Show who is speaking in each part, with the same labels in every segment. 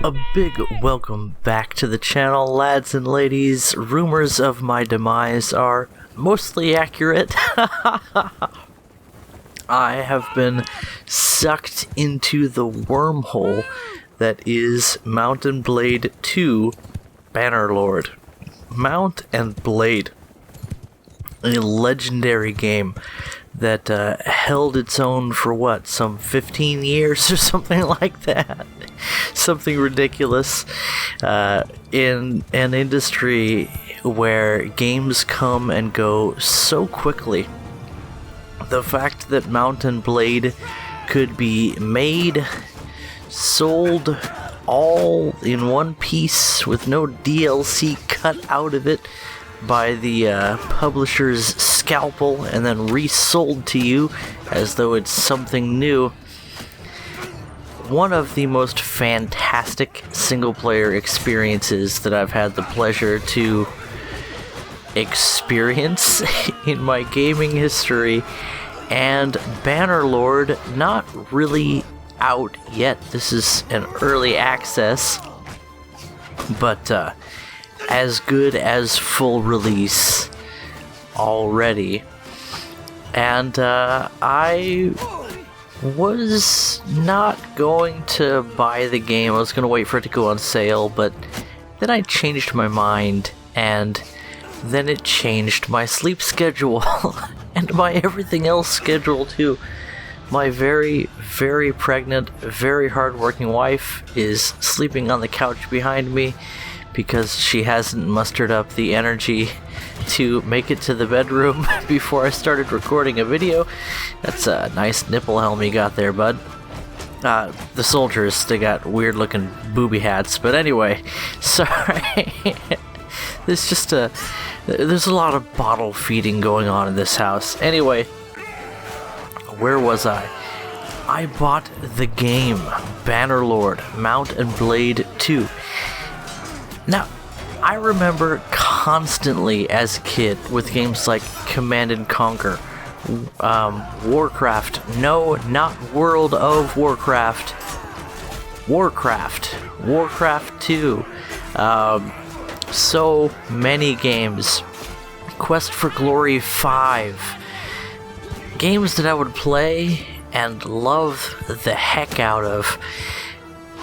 Speaker 1: A big welcome back to the channel, lads and ladies. Rumors of my demise are mostly accurate. I have been sucked into the wormhole that is Mount and Blade 2 Bannerlord. Mount and Blade, a legendary game that held its own for what, some 15 years or something like that. Something ridiculous in an industry where games come and go so quickly. The fact that Mount and Blade could be made, sold, all in one piece with no DLC cut out of it by the publisher's scalpel and then resold to you as though it's something new. One of the most fantastic single-player experiences that I've had the pleasure to experience in my gaming history, and Bannerlord not really out yet. This is an early access, but as good as full release already. And I was not going to buy the game. I was going to wait for it to go on sale, but then I changed my mind, and then it changed my sleep schedule and my everything else schedule too. My very, very pregnant, very hardworking wife is sleeping on the couch behind me because she hasn't mustered up the energy to make it to the bedroom before I started recording a video. That's a nice nipple helm you got there, bud. The soldiers, they got weird looking booby hats, but anyway, sorry. There's a lot of bottle feeding going on in this house. Anyway, where was I? I bought the game, Bannerlord, Mount and Blade 2. Now, I remember constantly as a kid with games like Command and Conquer, Warcraft, no, not World of Warcraft, Warcraft 2, so many games, Quest for Glory 5, games that I would play and love the heck out of,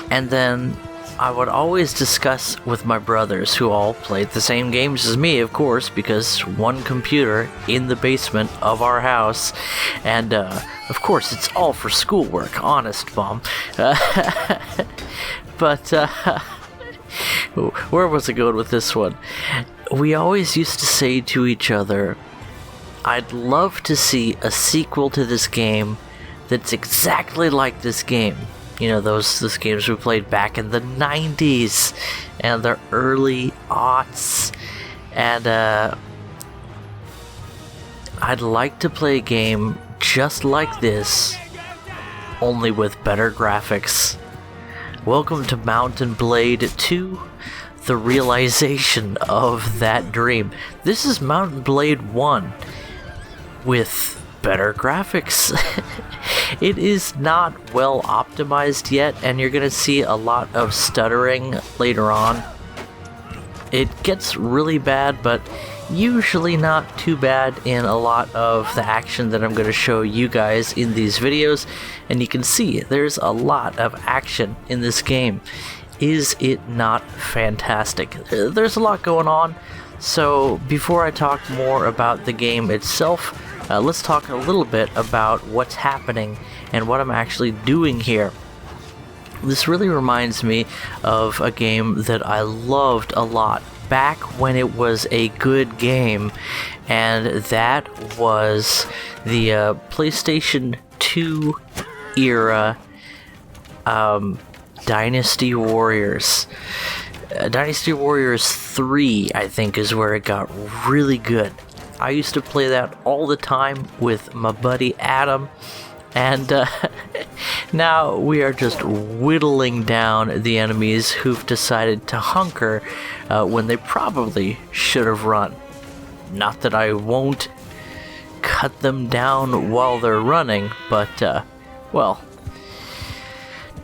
Speaker 1: and then I would always discuss with my brothers, who all played the same games as me, of course, because one computer in the basement of our house, and of course it's all for schoolwork, honest, Mom. But where was I going with this one? We always used to say to each other, I'd love to see a sequel to this game that's exactly like this game. You know, those games we played back in the 90s and the early aughts. And I'd like to play a game just like this, only with better graphics. Welcome to Mount and Blade 2, the realization of that dream. This is Mount and Blade 1 with better graphics. It is not well optimized yet, and you're gonna see a lot of stuttering later on. It gets really bad, but usually not too bad in a lot of the action that I'm gonna show you guys in these videos, and you can see there's a lot of action in this game. Is it not fantastic? There's a lot going on, so before I talk more about the game itself, let's talk a little bit about what's happening and what I'm actually doing here. This really reminds me of a game that I loved a lot back when it was a good game, and that was the PlayStation 2 era Dynasty Warriors. Dynasty Warriors 3, I think, is where it got really good. I used to play that all the time with my buddy Adam, and now we are just whittling down the enemies who've decided to hunker when they probably should have run. Not that I won't cut them down while they're running, but, well,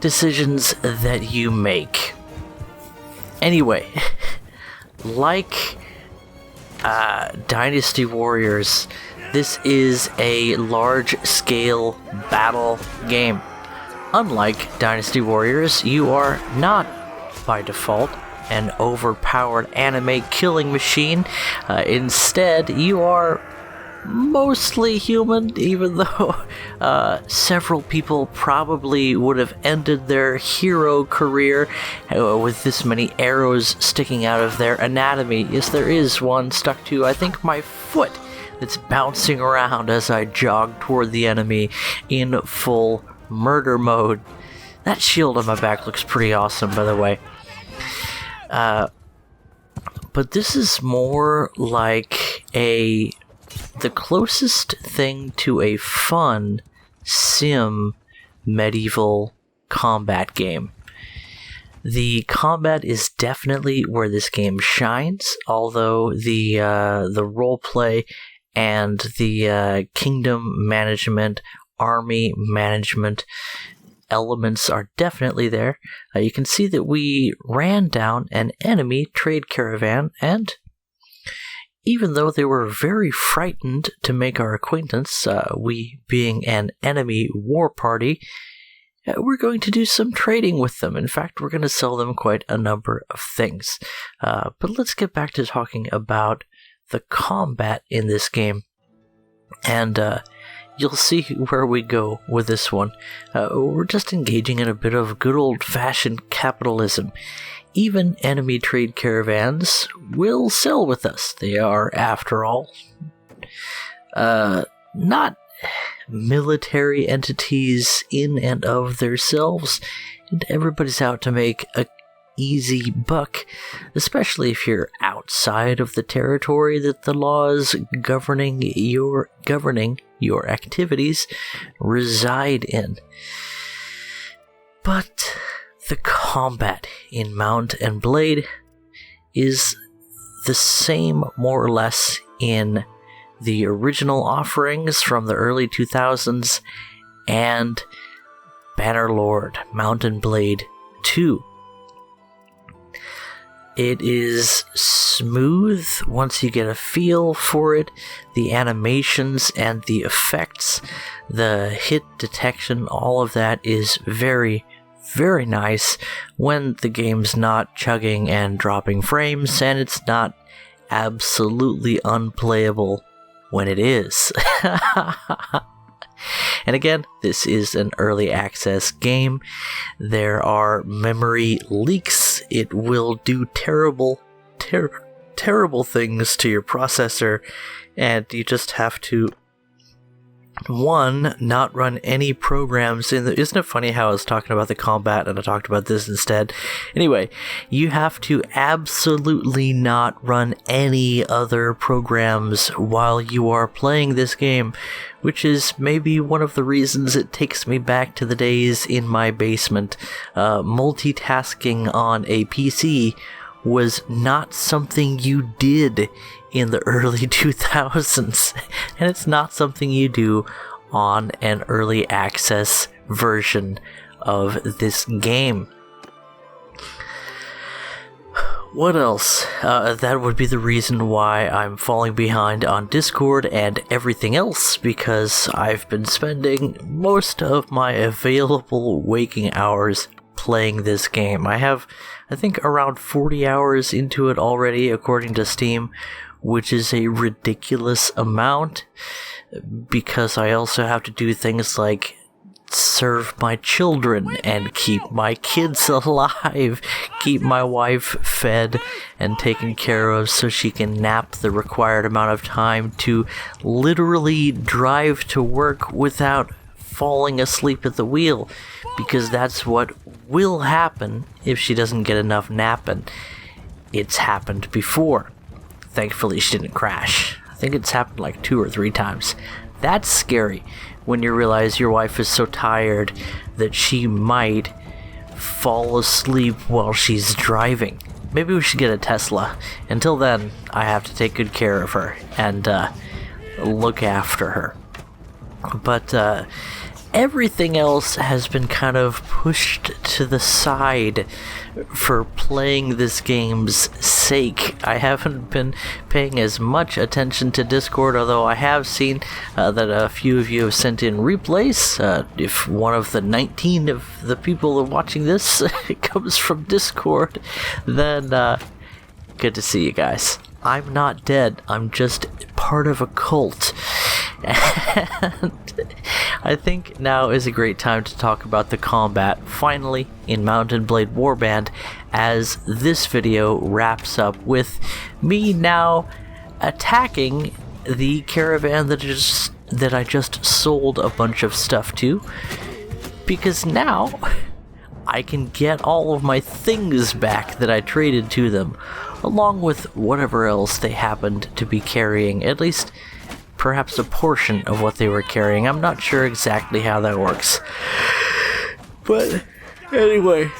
Speaker 1: decisions that you make. Anyway, like Dynasty Warriors, this is a large-scale battle game. Unlike Dynasty Warriors, you are not, by default, an overpowered anime killing machine. Instead, you are mostly human, even though several people probably would have ended their hero career with this many arrows sticking out of their anatomy. Yes, there is one stuck to, I think, my foot, that's bouncing around as I jog toward the enemy in full murder mode. That shield on my back looks pretty awesome, by the way. But this is more like the closest thing to a fun sim medieval combat game. The combat is definitely where this game shines, although the roleplay and the kingdom management, army management elements are definitely there. You can see that we ran down an enemy trade caravan, and even though they were very frightened to make our acquaintance, we being an enemy war party, we're going to do some trading with them. In fact, we're going to sell them quite a number of things. But let's get back to talking about the combat in this game. And you'll see where we go with this one. We're just engaging in a bit of good old-fashioned capitalism. Even enemy trade caravans will sell with us. They are, after all, not military entities in and of themselves, and everybody's out to make a easy buck, especially if you're outside of the territory that the laws governing your activities reside in. But the combat in Mount and Blade is the same, more or less, in the original offerings from the early 2000s and Bannerlord Mount and Blade 2. It is smooth once you get a feel for it. The animations and the effects, the hit detection, all of that is very, very nice when the game's not chugging and dropping frames, and it's not absolutely unplayable when it is. And again, this is an early access game. There are memory leaks. It will do terrible things to your processor, and you just have to, one, not run any programs in the... Isn't it funny how I was talking about the combat and I talked about this instead? Anyway, you have to absolutely not run any other programs while you are playing this game, which is maybe one of the reasons it takes me back to the days in my basement. Multitasking on a PC was not something you did in the early 2000s, and it's not something you do on an early access version of this game. What else? That would be the reason why I'm falling behind on Discord and everything else, because I've been spending most of my available waking hours playing this game. I have, I think, around 40 hours into it already, according to Steam, which is a ridiculous amount, because I also have to do things like serve my children and keep my kids alive, keep my wife fed and taken care of so she can nap the required amount of time to literally drive to work without falling asleep at the wheel, because that's what will happen if she doesn't get enough napping. It's happened before. Thankfully, she didn't crash. I think it's happened like 2 or 3 times. That's scary when you realize your wife is so tired that she might fall asleep while she's driving. Maybe we should get a Tesla. Until then, I have to take good care of her and look after her. But everything else has been kind of pushed to the side for playing this game's sake. I haven't been paying as much attention to Discord, although I have seen that a few of you have sent in replays. If one of the 19 of the people watching this comes from Discord, then good to see you guys. I'm not dead, I'm just part of a cult. And I think now is a great time to talk about the combat, finally, in Mount & Blade Warband, as this video wraps up with me now attacking the caravan that I just sold a bunch of stuff to, because now I can get all of my things back that I traded to them, along with whatever else they happened to be carrying, at least perhaps a portion of what they were carrying. I'm not sure exactly how that works. But anyway,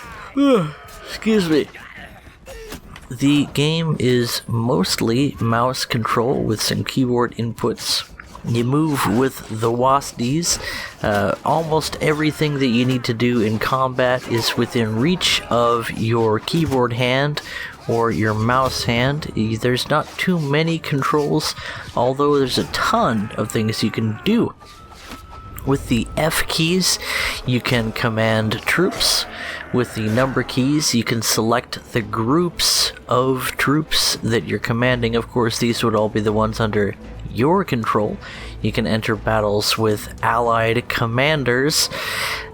Speaker 1: excuse me. The game is mostly mouse control with some keyboard inputs. You move with the WASDs. Almost everything that you need to do in combat is within reach of your keyboard hand or your mouse hand. There's not too many controls, although there's a ton of things you can do. With the F keys, you can command troops. With the number keys, you can select the groups of troops that you're commanding. Of course, these would all be the ones under your control. You can enter battles with allied commanders,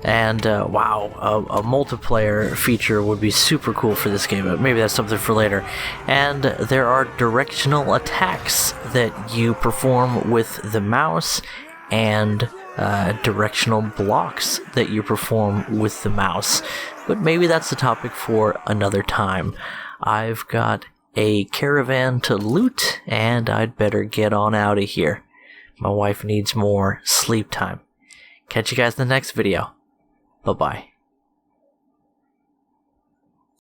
Speaker 1: and wow, a multiplayer feature would be super cool for this game, but maybe that's something for later. And there are directional attacks that you perform with the mouse, and directional blocks that you perform with the mouse, but maybe that's the topic for another time. I've got a caravan to loot, and I'd better get on out of here. My wife needs more sleep time. Catch you guys in the next video. Bye-bye.